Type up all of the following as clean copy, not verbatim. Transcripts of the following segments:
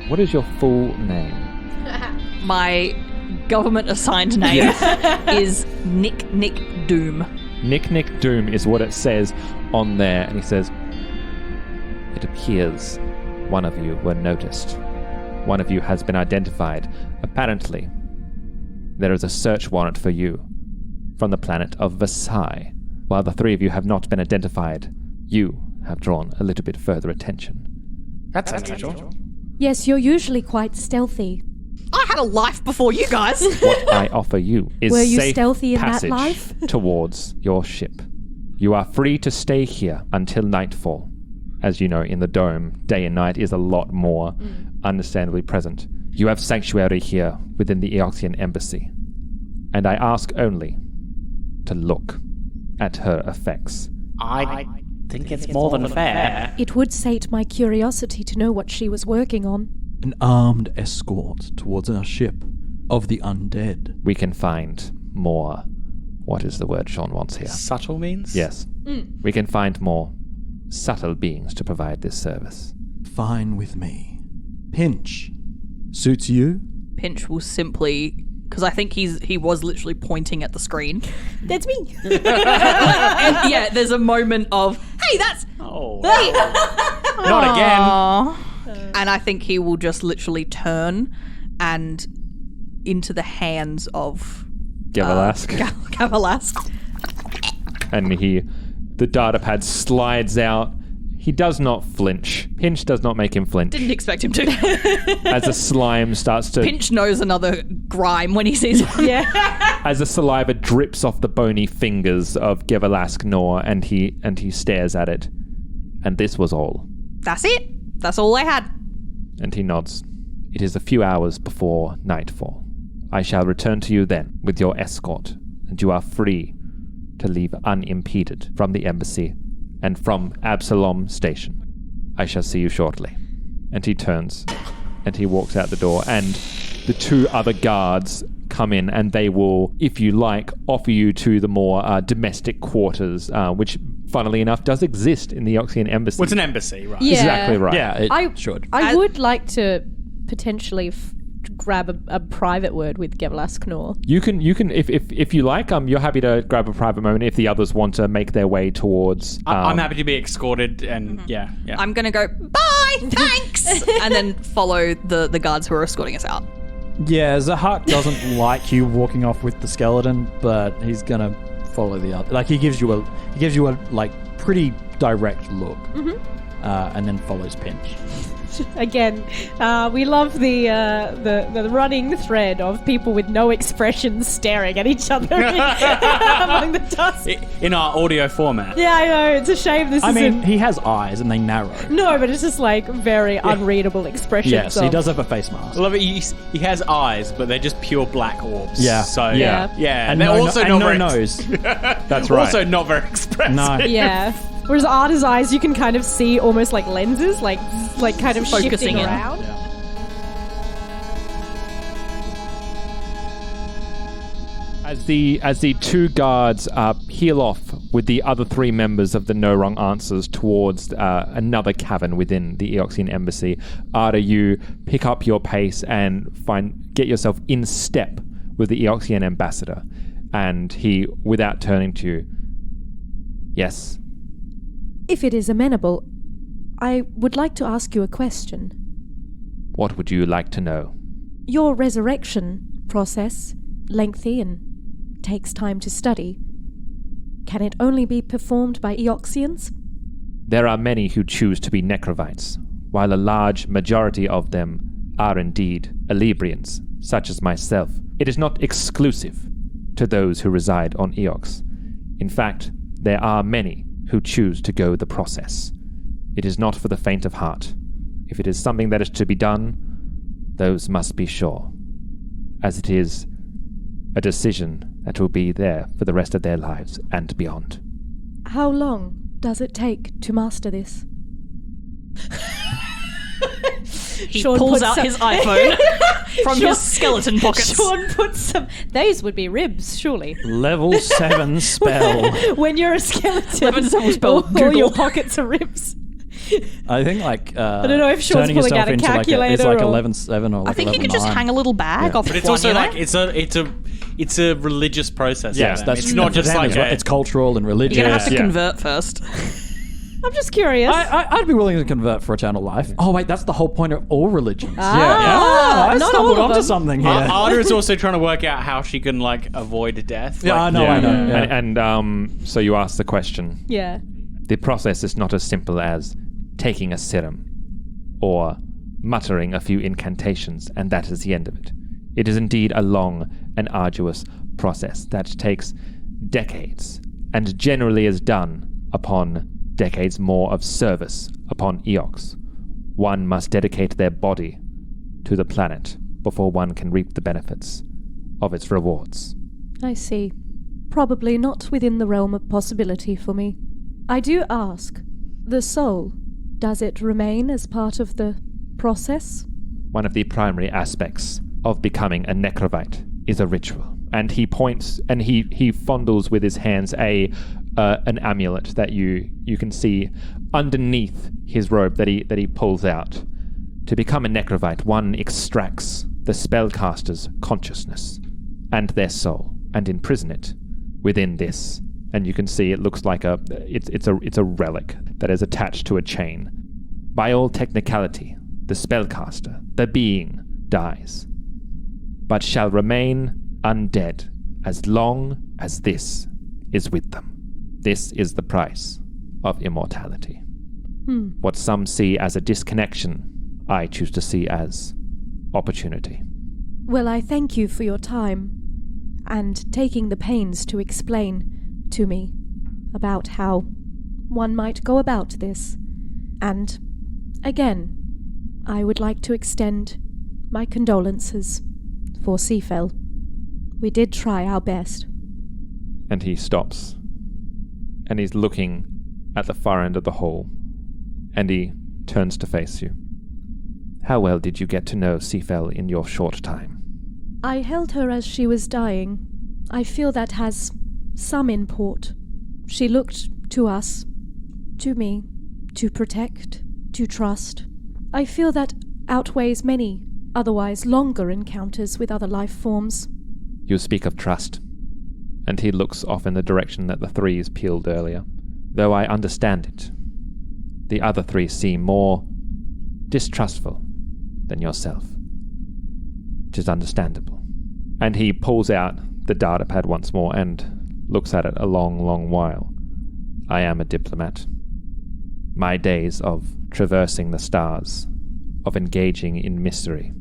What is your full name? My government-assigned name is Nick Doom. Nick Doom is what it says on there, and he says, "It appears one of you were noticed. One of you has been identified. Apparently, there is a search warrant for you from the planet of Versailles. While the three of you have not been identified, you have drawn a little bit further attention." That's unusual. Yes, you're usually quite stealthy. I had a life before you guys. What I offer you is Were you safe stealthy in that passage life? towards your ship. You are free to stay here until nightfall. As you know, in the dome, day and night is a lot more understandably present. You have sanctuary here within the Eoxian embassy. And I ask only to look at her effects. I think it's more than fair. It would sate my curiosity to know what she was working on. An armed escort towards our ship of the undead. We can find more. What is the word Sean wants here? Subtle means? Yes. We can find more subtle beings to provide this service. Fine with me. Pinch. Suits you? Pinch will simply... Because I think he was literally pointing at the screen. That's me. And yeah, there's a moment of, hey, that's... Oh. Not again. And I think he will just literally turn and into the hands of... Gevalarsk. Gevalarsk. And the datapad slides out. He does not flinch. Pinch does not make him flinch. Didn't expect him to. As the slime starts to... Pinch knows another grime when he sees one. Yeah. As the saliva drips off the bony fingers of Gevalarsk Nor, and he stares at it. And this was all. That's it. That's all I had. And he nods. It is a few hours before nightfall. I shall return to you then with your escort, and you are free to leave unimpeded from the embassy and from Absalom Station. I shall see you shortly. And he turns and he walks out the door, and the two other guards come in, and they will, if you like, offer you to the more domestic quarters, which, funnily enough, does exist in the Eoxian embassy. Well, it's an embassy, right? Yeah. Exactly right. Yeah, it I should. I would like to potentially grab a private word with Gevalarsk Nor. You can, if you like, you're happy to grab a private moment if the others want to make their way towards. I'm happy to be escorted, and yeah. I'm going to go, bye, thanks, and then follow the guards who are escorting us out. Yeah, Zahak doesn't like you walking off with the skeleton, but he's gonna follow the other. Like he gives you a like pretty direct look, and then follows Pinch. Again, we love the running thread of people with no expressions staring at each other among the dust. In our audio format. Yeah, I know. It's a shame this I isn't... mean, he has eyes and they narrow. No, but it's just like very unreadable expressions. Yes, he does have a face mask. I love it. He has eyes, but they're just pure black orbs. Yeah. So Yeah. and they're also not no very nose. That's right. Also not very expressive. No. Yeah. Whereas Arda's eyes, you can kind of see almost like lenses, like kind of Focusing shifting in. around. As the two guards peel off with the other three members of the No Wrong Answers towards another cavern within the Eoxian embassy, Arda, you pick up your pace and get yourself in step with the Eoxian ambassador, and he, without turning to you, yes. If it is amenable, I would like to ask you a question. What would you like to know? Your resurrection process, lengthy and takes time to study. Can it only be performed by Eoxians? There are many who choose to be necrovites, while a large majority of them are indeed Alebrians, such as myself. It is not exclusive to those who reside on Eox. In fact, there are many who choose to go the process. It is not for the faint of heart. If it is something that is to be done, those must be sure, as it is a decision that will be there for the rest of their lives and beyond. How long does it take to master this? He Sean pulls puts out some- his iPhone from his skeleton pockets. Sean puts some... Those would be ribs, surely. Level 7 spell. When you're a skeleton, Level 7 spell, all your Google. pockets are ribs. I think like I don't know if Sean's turning pulling yourself out a into calculator it's like or... 11.7 or like I think you could just 11.9. hang a little bag off But the it's one, also you know? like it's a religious process. Yes, for them. that's it's not for just them like as well. It's cultural and religious. You're going to have to Yeah. convert first. I'm just curious. I'd be willing to convert for eternal life. Oh wait, that's the whole point of all religions. Ah, I not stumbled all of onto them. something here. Arda is also trying to work out how she can like avoid death. Yeah, I Like, know. Yeah. And so you ask the question. Yeah. The process is not as simple as taking a serum or muttering a few incantations, and that is the end of it. It is indeed a long and arduous process that takes decades, and generally is done upon decades more of service upon Eox. One must dedicate their body to the planet before one can reap the benefits of its rewards. I see. Probably not within the realm of possibility for me. I do ask, the soul, does it remain as part of the process? One of the primary aspects of becoming a necrovite is a ritual. And he points and he fondles with his hands an amulet that you can see underneath his robe that he pulls out. To become a necrovite, one extracts the spellcaster's consciousness and their soul and imprison it within this. And you can see it looks like it's a relic that is attached to a chain. By all technicality, the spellcaster, the being, dies, but shall remain undead as long as this is with them. This is the price of immortality. What some see as a disconnection, I choose to see as opportunity. Well, I thank you for your time and taking the pains to explain to me about how one might go about this. And again, I would like to extend my condolences for Sifell. We did try our best. And he stops. And he's looking at the far end of the hall. And he turns to face you. How well did you get to know Sifell in your short time? I held her as she was dying. I feel that has some import. She looked to us, to me, to protect, to trust. I feel that outweighs many otherwise longer encounters with other life forms. You speak of trust. And he looks off in the direction that the threes peeled earlier. Though I understand it, the other three seem more distrustful than yourself. Which is understandable. And he pulls out the datapad once more and looks at it a long, long while. I am a diplomat. My days of traversing the stars, of engaging in mystery,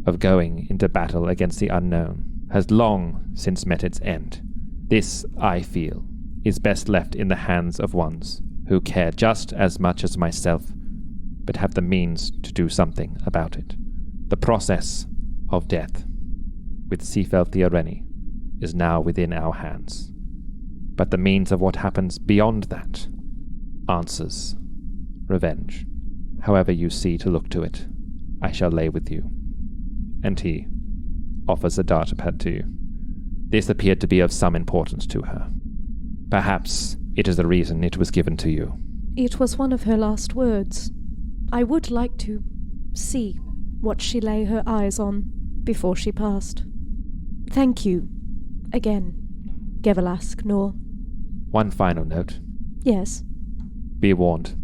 of going into battle against the unknown, has long since met its end. This, I feel, is best left in the hands of ones who care just as much as myself, but have the means to do something about it. The process of death with Sifell Theoreni is now within our hands. But the means of what happens beyond that answers revenge. However you see to look to it, I shall lay with you. And he offers a datapad to you. This appeared to be of some importance to her. Perhaps it is the reason it was given to you. It was one of her last words. I would like to see what she lay her eyes on before she passed. Thank you again, Gevalarsk Nor. One final note. Yes. Be warned.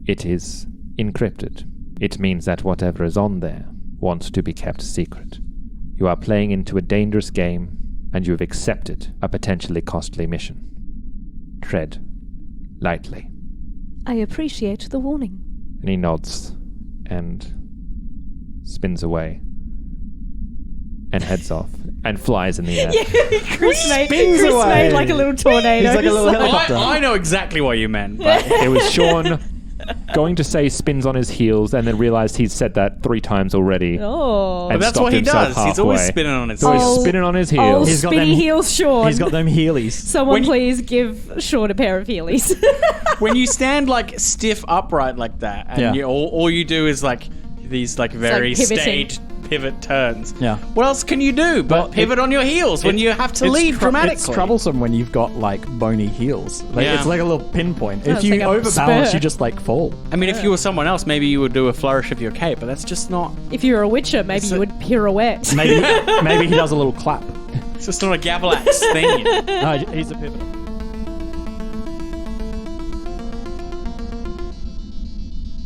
It is encrypted. It means that whatever is on there wants to be kept secret. You are playing into a dangerous game, and you have accepted a potentially costly mission. Tread lightly. I appreciate the warning. And he nods and spins away and heads off and flies in the air. Chris spins made away. like a little tornado. He's like a little Just helicopter. I know exactly what you meant, but It was Sean going to say spins on his heels and then realized he'd said that 3 times already. Oh. And that's stopped what he himself does. He's always halfway. spinning on his So he's heels. spinning on his Oh, heels. He's got spinny them- heels, Sean. He's got them Heelys. Someone When you- please give Sean a pair of Heelys. When you stand like stiff upright like that, and Yeah. all you do is like these like very pivoting. staged pivot turns. Yeah. What else can you do but Well, pivot on your heels when you have to It's leave dramatically? It's troublesome when you've got like bony heels. Like, Yeah. It's like a little pinpoint. If it's you like a overbalance, spur. you just like fall. I mean, if you were someone else, maybe you would do a flourish of your cape, but that's just not. If you were a witcher, maybe you would pirouette. Maybe he does a little clap. It's just not a Gevalarsk thing. No, he's a pivot.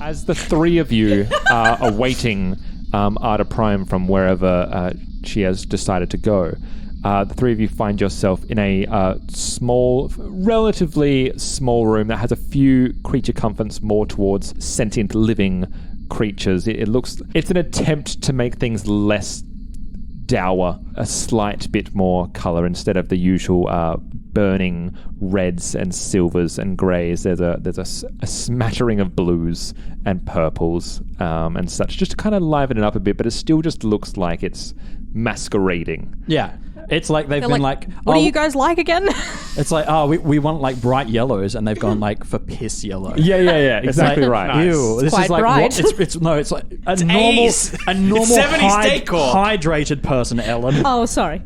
As the three of you are awaiting Arda Prime from wherever she has decided to go, the three of you find yourself in a small, relatively small room that has a few creature comforts more towards sentient living creatures. It's an attempt to make things less dour, a slight bit more color instead of the usual burning reds and silvers and greys. There's a smattering of blues and purples and such, just to kind of liven it up a bit, but it still just looks like it's masquerading. Yeah. It's like they've been like, what do you guys like again? It's like, we want like bright yellows, and they've gone like for piss yellow. Yeah, It's exactly like, right. Ew, this quite is like bright. what? It's like a normal, Ace. a normal It's 70s decor. hydrated person, Ellen. Oh, sorry.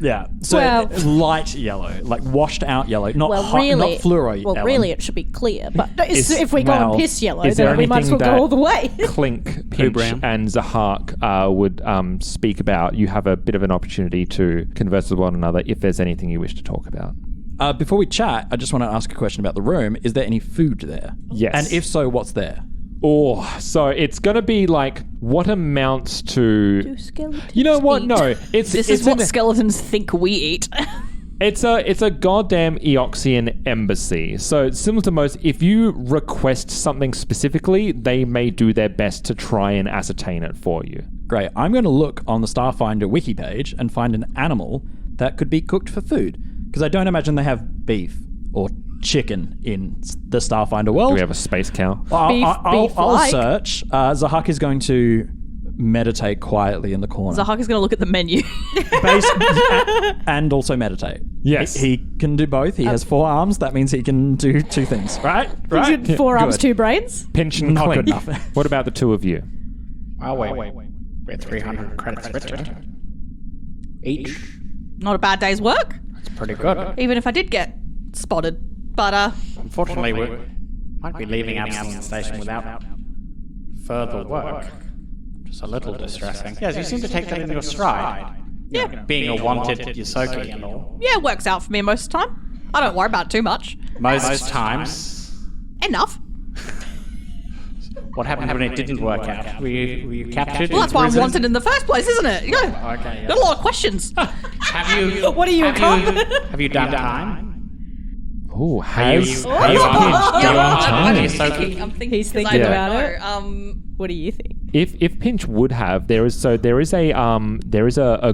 Yeah, so Well- light yellow, like washed out yellow, not Well, hot, really, not fluoro. well, Ellen. really, it should be clear. But If we go well, on piss yellow, is there then we might as well anything go all the way. Clink, Pinch, Bram? and Zahak would speak about. You have a bit of an opportunity to converse with one another if there's anything you wish to talk about. Before we chat, I just want to ask a question about the room. Is there any food there? Yes. And if so, what's there? Oh, so it's going to be like what amounts to... You know what? eat? No, it's This it's is what an- skeletons think we eat. It's a goddamn Eoxian embassy. So similar to most, if you request something specifically, they may do their best to try and ascertain it for you. Great. I'm going to look on the Starfinder wiki page and find an animal that could be cooked for food. Because I don't imagine they have beef or chicken in the Starfinder world. Do we have a space cow? I'll beef-like. search. Zahak is going to meditate quietly in the corner. Zahak is going to look at the menu. And also meditate. Yes. He can do both. He has 4 arms. That means he can do 2 things. Right? Right? 4 arms, Good. 2 brains. Pinch and Not Clink. good enough. What about the two of you? Oh, wait. We're 300 credits richer. Each. Not a bad day's work, It's pretty good. even if I did get spotted. But Unfortunately, we might be leaving Absalom Station without further work. Just a little distressing. Yes, you seem to take that in your stride. Yeah. Being a wanted Yosoki and all. yeah, it works out for me most of the time. I don't worry about it too much. Most times. Enough. What happened when it didn't work out? Were you captured? Well, that's why I'm wanted in the first place, isn't it? Yeah. Okay, Got a lot of questions. Have you? What are you, a cop? Have you done time? Oh, Are you has... on I'm Yosoki? thinking. I'm thinking. He's 'cause thinking I don't about know. it. What do you think? If Pinch would have, there is a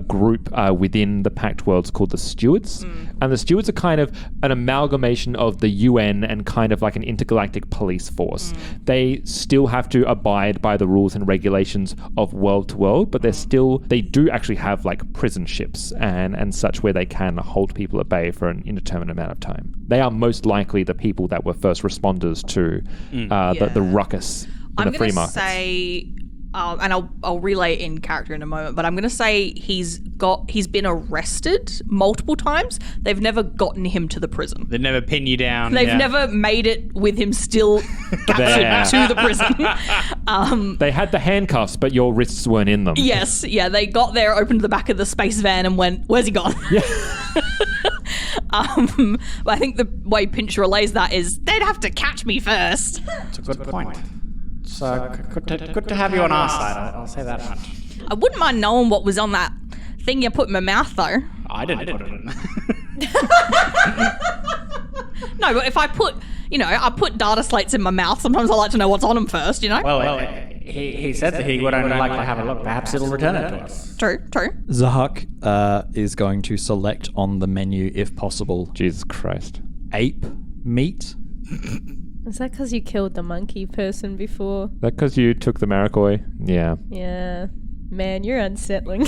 group within the Pact Worlds called the Stewards, and the Stewards are kind of an amalgamation of the UN and kind of like an intergalactic police force. They still have to abide by the rules and regulations of world to world, but they do actually have like prison ships and such where they can hold people at bay for an indeterminate amount of time. They are most likely the people that were first responders to the ruckus in I'm the free going to market. say, and I'll relay it in character in a moment, but I'm going to say he's been arrested multiple times. They've never gotten him to the prison. They never pin you down. They've yeah. never made it with him still There. captured to the prison. They had the handcuffs, but your wrists weren't in them. Yes, yeah, they got there, opened the back of the space van and went, where's he gone? Yeah. But I think the way Pinch relays that is, they'd have to catch me first. It's a good point. So good to have you on our side. I'll say that much. I wouldn't mind knowing what was on that thing you put in my mouth, though. I didn't put it in. No, but if I put data slates in my mouth, sometimes I like to know what's on them first, you know? Well, he said that he would only like to have a look. Perhaps it'll return it to us. True. Zahak is going to select on the menu, if possible, Jesus Christ. ape meat. Is that because you killed the monkey person before? That because you took the Marikoi? Yeah. Yeah. Man, you're unsettling.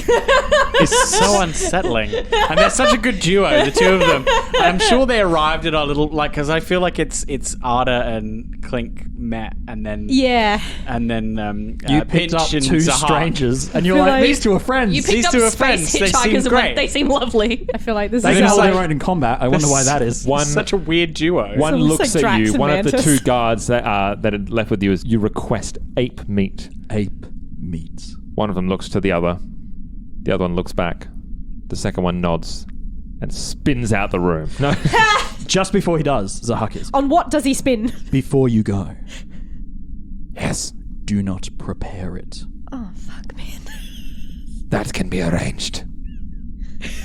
It's so unsettling. And they're such a good duo, the two of them. I'm sure they arrived at our little, like, because I feel like it's Arda and Clink met, and then Yeah. and then You picked Pinch up and two Zahar. strangers, and you're feel like, like- these two are friends. You These picked two up are friends. space They seem hitchhikers and great. went, they seem lovely. I feel like this They is can how hold like, their own in combat. I wonder why that is. One, Such a weird duo. one It's looks like at you. Drax and One of the Mantis. two guards that had left with you is you request ape meat. Ape meat. One of them looks to the other. The other one looks back. The second one nods and spins out the room. No. Just before he does, Zahak is. On what does he spin? Before you go, Yes, do not prepare it. Oh, fuck, man. that can be arranged.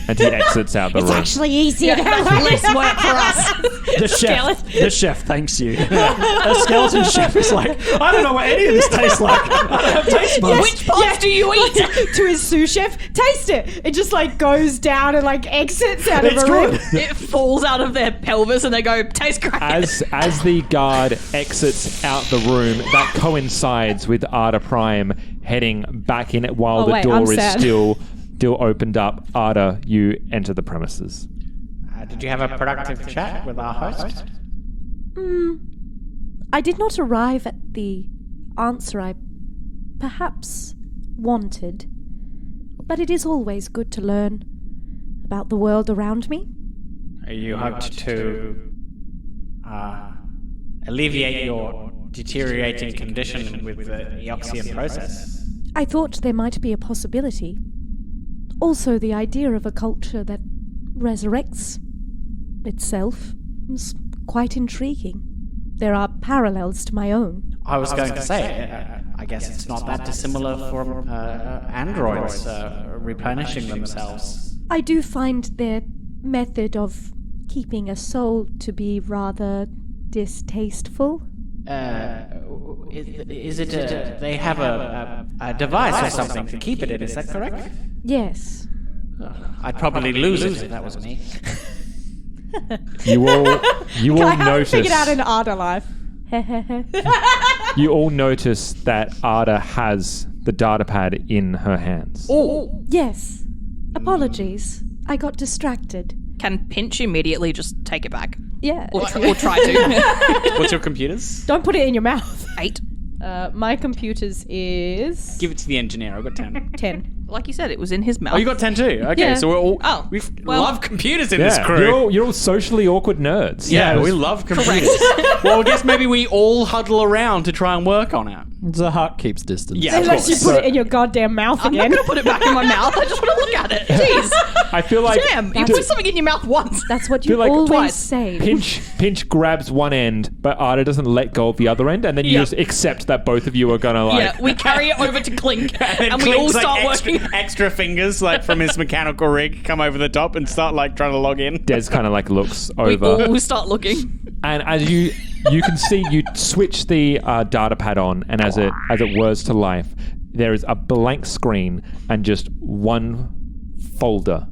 And he exits out the room. Actually easier to have Less work for us. The chef thanks you. A skeleton chef is like, I don't know what any of this tastes like. I don't have taste buds. Which parts do you eat? to his sous chef, taste it. It just like goes down and like exits out It's of a room. good. It falls out of their pelvis and they go, tastes great. As the guard exits out the room, that coincides with Arda Prime heading back in while Oh, the wait, door I'm is sad. still opened up. Arda, you enter the premises. Did you have a productive chat with our host? I did not arrive at the answer I perhaps wanted, but it is always good to learn about the world around me. You hoped to alleviate your deteriorating condition with the Eoxian process. I thought there might be a possibility. Also, the idea of a culture that resurrects itself is quite intriguing. There are parallels to my own. I was going to say, I guess it's not that dissimilar from androids replenishing themselves. I do find their method of keeping a soul to be rather distasteful. Is it they have a device or something to keep it in? Is that correct? Yes. I'd probably lose it if that was me. You all I haven't notice. figured out an Arda life. You all notice that Arda has the datapad in her hands. Yes. Apologies. I got distracted. Can Pinch immediately just take it back? Yeah. Or try to. What's your computers? Don't put it in your mouth. 8. My computers is Give it to the engineer. I've got 10. 10. Like you said, it was in his mouth. Oh, you got 10 too? Okay, Yeah. so we're all... Oh, we well- love computers in this Yeah, crew. you're all socially awkward nerds. Yeah, we love computers. Well, I guess maybe we all huddle around to try and work on it. Zahak keeps distance. Yeah, of Unless you course. put it in your goddamn mouth I'm again. not going to put it back in my mouth. I just want to look at it. Jeez. I feel like Damn, you put something in your mouth once. That's what Feel you like always twice. say. Pinch grabs one end, but Arda doesn't let go of the other end, and then you Yep. just accept that both of you are gonna like. Yeah, we carry it over to Clink, and we Clink's all start extra, working. extra fingers, like from his mechanical rig, come over the top and start like trying to log in. Des kind of like looks We over, all start looking. and as you can see, you switch the datapad on, and as it whirs to life, there is a blank screen and just one folder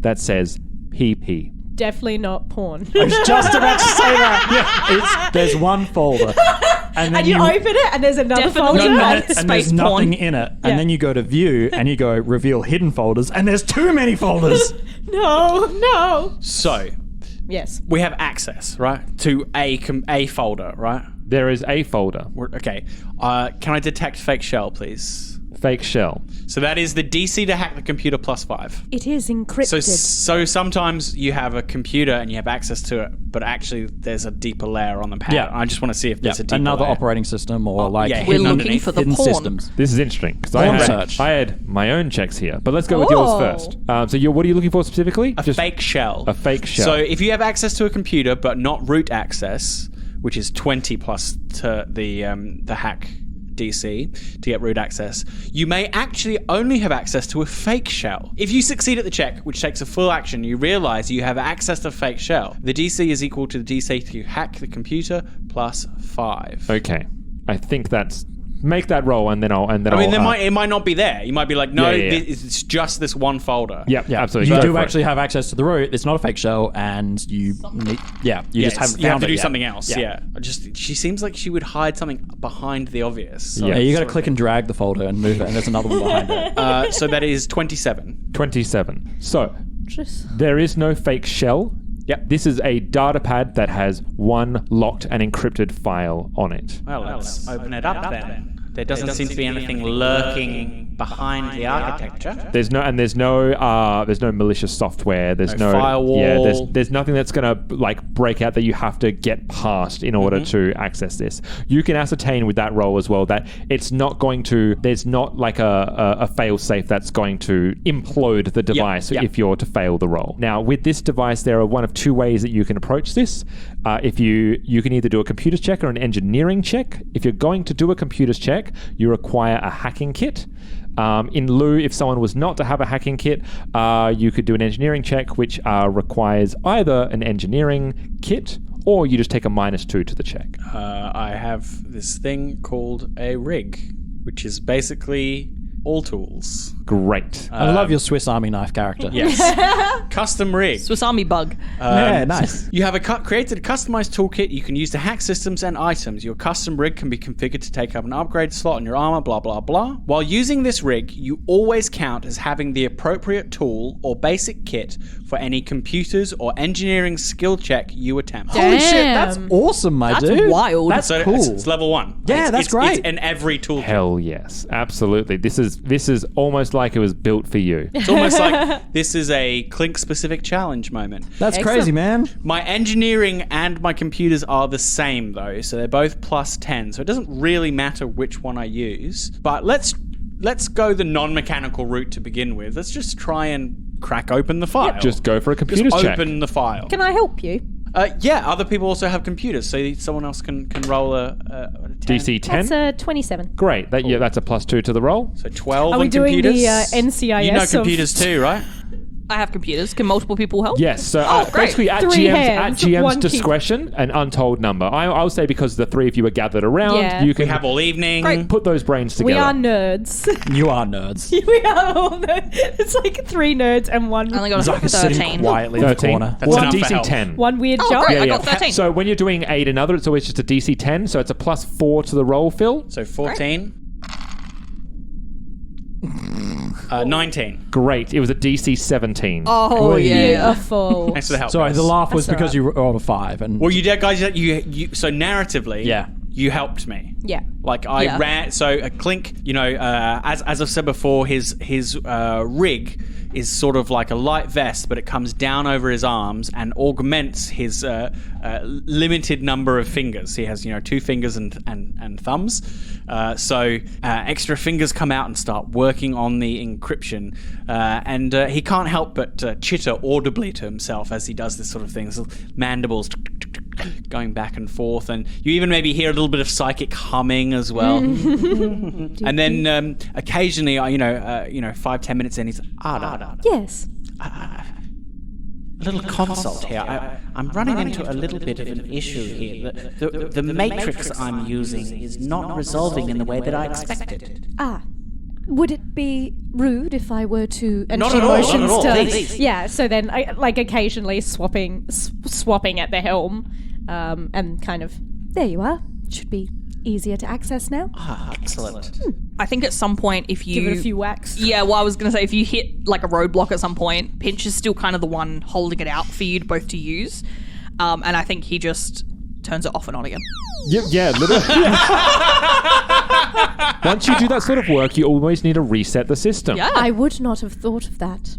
that says PP. Definitely not porn. I was just about to say that. There's one folder. And then And you open it and there's another Definitely folder. not. and there's Space nothing porn. in it. Yeah. And then you go to view and you go reveal hidden folders and there's too many folders. No. So, Yes. we have access, right, to a folder, right? There is a folder, Okay. Can I detect fake shell, please? fake shell. So that is the DC to hack the computer +5. It is encrypted. So sometimes you have a computer and you have access to it, but actually there's a deeper layer on the pad. Yeah. I just want to see if there's a deeper Another layer. operating system or like yeah, We're hidden looking underneath. for the hidden porn. systems. This is interesting because Porn I search. had my own checks here, but let's go with yours Oh. first. So what are you looking for specifically? A fake shell. A fake shell. So if you have access to a computer but not root access, which is 20 plus to the hack DC to get root access, you may actually only have access to a fake shell. If you succeed at the check, which takes a full action, you realize you have access to a fake shell. The DC is equal to the DC to hack the computer +5. Okay, I think that's Make that roll, and then I'll. I mean, it might not be there. You might be like, no, it's just this one folder. Yeah, absolutely. You Go do for it. actually have access to the root. It's not a fake shell, and you just haven't You have found to it do yet. something else. Yeah. She seems like she would hide something behind the obvious. So, Yeah. Yeah, you got to click and drag the folder and move it, and there's another one behind it. so that is 27. 27. So there is no fake shell. Yep. This is a datapad that has one locked and encrypted file on it. Well, let's open it up then. There doesn't seem to be anything lurking behind the architecture. There's no malicious software. There's No no firewall. Yeah, there's nothing that's gonna break out that you have to get past in order to access this. You can ascertain with that roll as well that it's not going to. There's not like a fail safe that's going to implode the device if you're to fail the roll. Now with this device, there are one of two ways that you can approach this. If you can either do a computer's check or an engineering check. If you're going to do a computer's check, you require a hacking kit. In lieu, if someone was not to have a hacking kit, you could do an engineering check, which requires either an engineering kit or you just take a -2 to the check. I have this thing called a rig, which is basically all tools. Great. I love your Swiss Army knife character. Yes. Custom rig. Swiss Army bug. Yeah, nice. You have created a customized toolkit you can use to hack systems and items. Your custom rig can be configured to take up an upgrade slot in your armor, blah, blah, blah. While using this rig, you always count as having the appropriate tool or basic kit for any computers or engineering skill check you attempt. Holy shit, Damn. that's awesome, my That's dude. wild. That's So cool. it's level 1. Yeah, that's great. It's in every toolkit. Hell yes, absolutely. This is almost like it was built for you. It's almost like this is a Clink-specific challenge moment. That's Excellent. crazy, man. My engineering and my computers are the same, though, so they're both +10, so it doesn't really matter which one I use. But let's go the non-mechanical route to begin with. Let's just try and crack open the file. Just go for a computer's Just check. open the file. Can I help you? Yeah, other people also have computers, so someone else can roll a 10. DC 10. That's a 27. Great. That's a +2 to the roll. So 12 Are we on doing computers. the NCIS You know of- computers too, right? I have computers. Can multiple people help? Yes, so great. basically at 3 GM's, hands, at GM's 1 key. discretion, an untold number. I'll say because the three of you are gathered around, Yeah. you We can have all evening. Great. put those brains together. We are nerds. You are nerds. We are all nerds. It's like 3 nerds and one I only got a Zach is sitting 13. quietly in the 13. corner. That's Well, enough for DC help. 10. one weird Oh, job. great. I got 13. So when you're doing 8 and other, it's always just a DC 10, so it's a +4 to the roll, Phil. So 14. 19. Great. It was a DC 17. Oh, yeah. Beautiful. Thanks for the help. Sorry, guys. the laugh was That's because you rolled a 5. And Well, you did, guys. You so narratively, Yeah. you helped me. Yeah. Like I Yeah. ran. So a Clink, as I've said before, his rig is sort of like a light vest, but it comes down over his arms and augments his limited number of fingers. He has 2 fingers and thumbs. So extra fingers come out and start working on the encryption, and he can't help but chitter audibly to himself as he does this sort of thing. So mandibles going back and forth, and you even maybe hear a little bit of psychic humming as well. And then occasionally, 5-10 minutes in, he's Yes. A little consult here. I'm running into a little bit of an issue here. The matrix I'm using is not resolving in the way that I expected. Ah. Would it be rude if I were to Not enter at all, not motions at all. to... Please. Yeah, so then occasionally swapping at the helm, and kind of There you are. Should be easier to access now. Ah, excellent. I think at some point if you... give it a few whacks. Yeah, well, I was going to say, if you hit like a roadblock at some point, Pinch is still kind of the one holding it out for you both to use. And I think he just turns it off and on again. Yeah, literally. Once you do that sort of work, you always need to reset the system. Yeah. I would not have thought of that.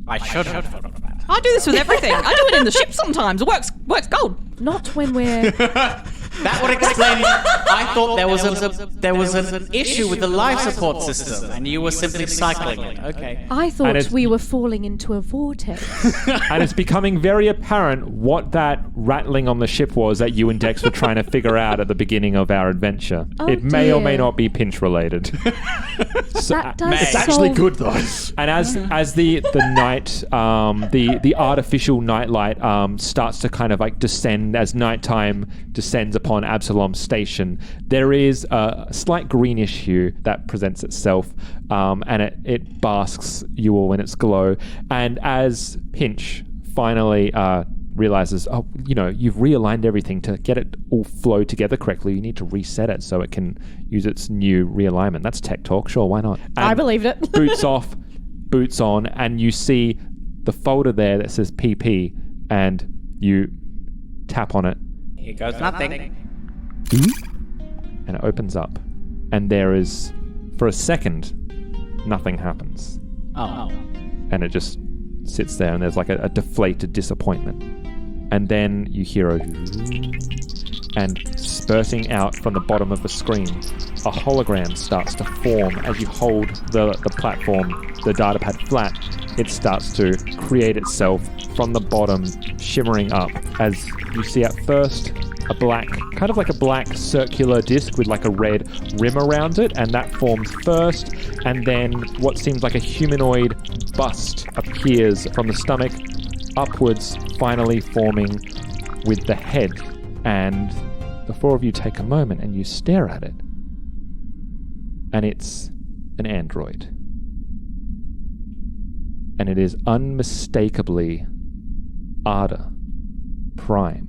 I should have thought of that. I do this with everything. I do it in the ship sometimes. It works gold. Not when we're... That would explain. I thought there was an issue with the life support system, and you were simply cycling it. Okay. I And thought it's- we were falling into a vortex. And it's becoming very apparent what that rattling on the ship was that you and Dex were trying to figure out at the beginning of our adventure. Oh, it may or may dear. not be pinch related. So, That does It's actually solve- good though. and as the night, the artificial nightlight starts to kind of like descend as nighttime descends upon upon Absalom Station, there is a slight greenish hue that presents itself, and it basks you all in its glow. And as Pinch finally realizes, you've realigned everything to get it all flow together correctly, you need to reset it so it can use its new realignment. That's tech talk, sure, why not? And I believed it. boots off, boots on, and you see the folder there that says PP, and you tap on it. Here goes nothing. And it opens up. And there is, for a second, nothing happens. Oh. And it just sits there, and there's like a deflated disappointment. And then you hear and spurting out from the bottom of the screen, a hologram starts to form as you hold the platform, the datapad flat. It starts to create itself from the bottom, shimmering up, as you see at first a black, kind of like a black circular disc with like a red rim around it, and that forms first, and then what seems like a humanoid bust appears from the stomach upwards, finally forming with the head. And the four of you take a moment and you stare at it, and it's an android. And it is unmistakably Ada Prime.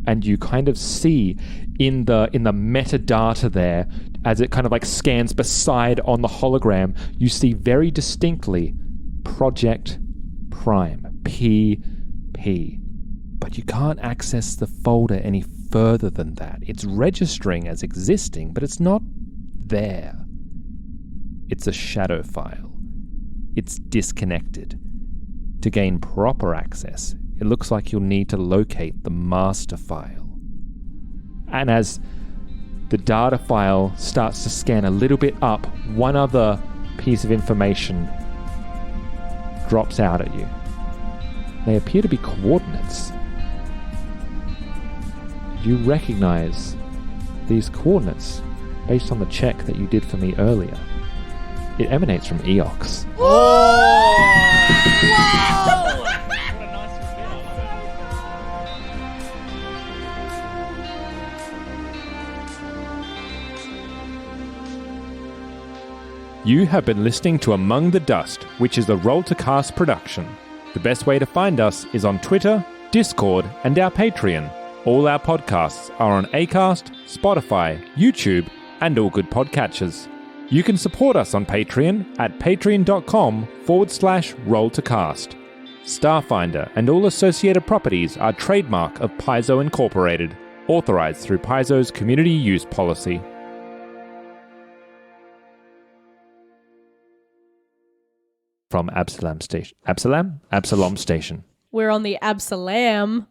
And you kind of see in the metadata there, as it kind of like scans beside on the hologram, you see very distinctly Project Prime, PP. But you can't access the folder any further than that. It's registering as existing, but it's not there. It's a shadow file. It's disconnected. To gain proper access, it looks like you'll need to locate the master file. And as the data file starts to scan a little bit up, one other piece of information drops out at you. They appear to be coordinates. You recognize these coordinates based on the check that you did for me earlier. It emanates from Eox. You have been listening to Among the Dust, which is a Roll to Cast production. The best way to find us is on Twitter, Discord, and our Patreon. All our podcasts are on Acast, Spotify, YouTube, and all good podcatchers. You can support us on Patreon at patreon.com/roll-to-cast. Starfinder and all associated properties are trademark of Paizo Incorporated, authorized through Paizo's community use policy. From Absalom Station. Absalom Station. We're on the Absalom.